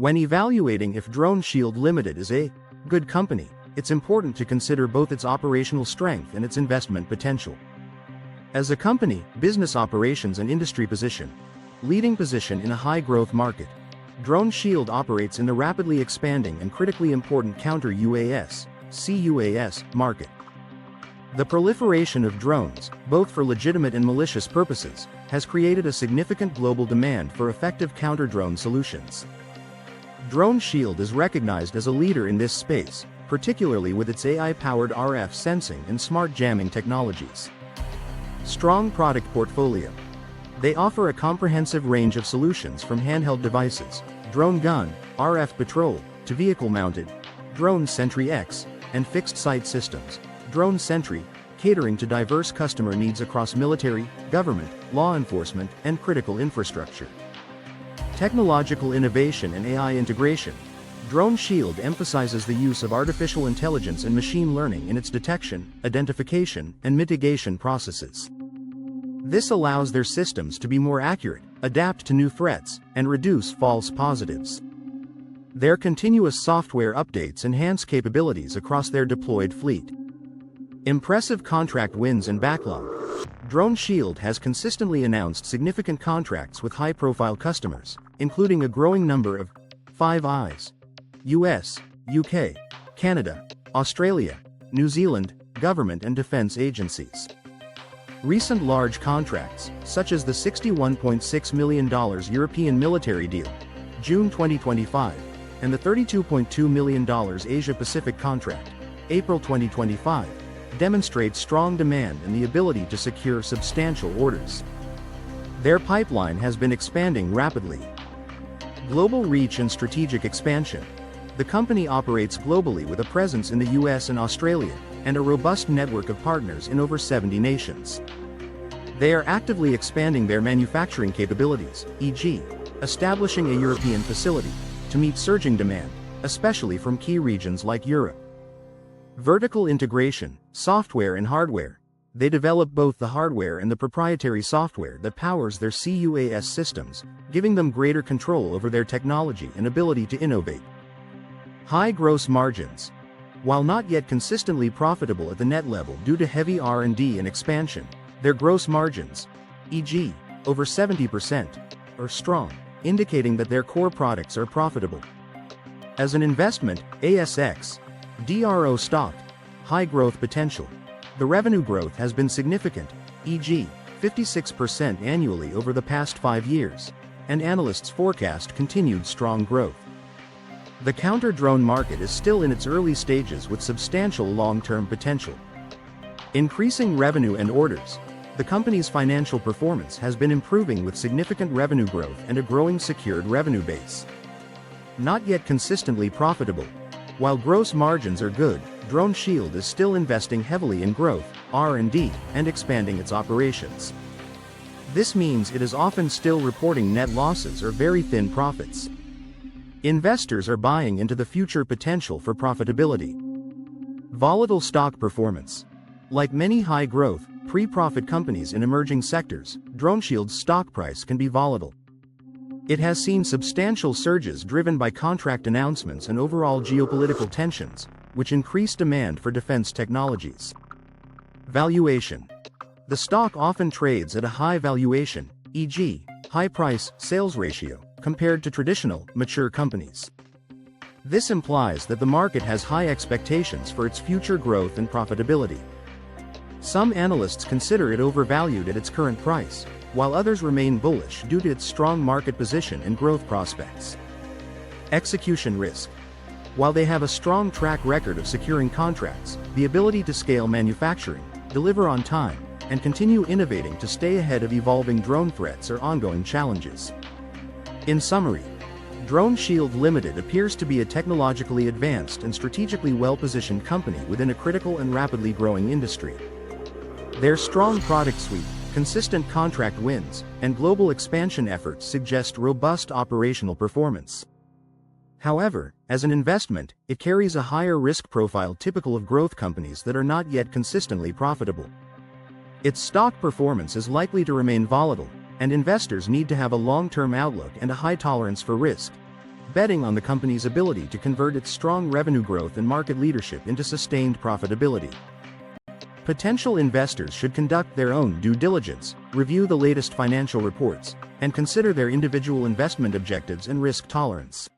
When evaluating if Droneshield Limited is a good company, it's important to consider both its operational strength and its investment potential. As a company, business operations and industry position, leading position in a high-growth market, Droneshield operates in the rapidly expanding and critically important counter-UAS, C-UAS, market. The proliferation of drones, both for legitimate and malicious purposes, has created a significant global demand for effective counter-drone solutions. Droneshield is recognized as a leader in this space, particularly with its AI-powered RF sensing and smart jamming technologies. Strong product portfolio. They offer a comprehensive range of solutions from handheld devices, DroneGun, RfPatrol, to vehicle-mounted, DroneSentry-X, and fixed-site systems, DroneSentry, catering to diverse customer needs across military, government, law enforcement, and critical infrastructure. Technological innovation and AI integration. Droneshield emphasizes the use of artificial intelligence and machine learning in its detection, identification, and mitigation processes. This allows their systems to be more accurate, adapt to new threats, and reduce false positives. Their continuous software updates enhance capabilities across their deployed fleet. Impressive contract wins and backlog. Droneshield has consistently announced significant contracts with high-profile customers, including a growing number of Five Eyes, US, UK, Canada, Australia, New Zealand, government and defense agencies. Recent large contracts, such as the $61.6 million European military deal, June 2025, and the $32.2 million Asia-Pacific contract, April 2025, demonstrate strong demand and the ability to secure substantial orders. Their pipeline has been expanding rapidly. Global reach and strategic expansion. The company operates globally with a presence in the US and Australia, and a robust network of partners in over 70 nations. They are actively expanding their manufacturing capabilities, e.g., establishing a European facility, to meet surging demand, especially from key regions like Europe. Vertical integration, software and hardware. They develop both the hardware and the proprietary software that powers their C-UAS systems, giving them greater control over their technology and ability to innovate. High gross margins. While not yet consistently profitable at the net level due to heavy R&D and expansion, their gross margins, e.g., over 70%, are strong, indicating that their core products are profitable. As an investment, ASX, DRO stock, high growth potential. The revenue growth has been significant, e.g., 56% annually over the past 5 years, and analysts forecast continued strong growth. The counter-drone market is still in its early stages with substantial long-term potential. Increasing revenue and orders. The company's financial performance has been improving with significant revenue growth and a growing secured revenue base. Not yet consistently profitable. While gross margins are good, Droneshield is still investing heavily in growth, R&D, and expanding its operations. This means it is often still reporting net losses or very thin profits. Investors are buying into the future potential for profitability. Volatile stock performance. Like many high-growth, pre-profit companies in emerging sectors, Droneshield's stock price can be volatile. It has seen substantial surges driven by contract announcements and overall geopolitical tensions, which increase demand for defense technologies. Valuation. The stock often trades at a high valuation, e.g., high price-sales ratio, compared to traditional, mature companies. This implies that the market has high expectations for its future growth and profitability. Some analysts consider it overvalued at its current price, while others remain bullish due to its strong market position and growth prospects. Execution risk. While they have a strong track record of securing contracts, the ability to scale manufacturing, deliver on time, and continue innovating to stay ahead of evolving drone threats are ongoing challenges. In summary, Droneshield Limited appears to be a technologically advanced and strategically well-positioned company within a critical and rapidly growing industry. Their strong product suite, consistent contract wins, and global expansion efforts suggest robust operational performance. However, as an investment, it carries a higher risk profile typical of growth companies that are not yet consistently profitable. Its stock performance is likely to remain volatile, and investors need to have a long-term outlook and a high tolerance for risk. betting on the company's ability to convert its strong revenue growth and market leadership into sustained profitability. Potential investors should conduct their own due diligence, review the latest financial reports, and consider their individual investment objectives and risk tolerance.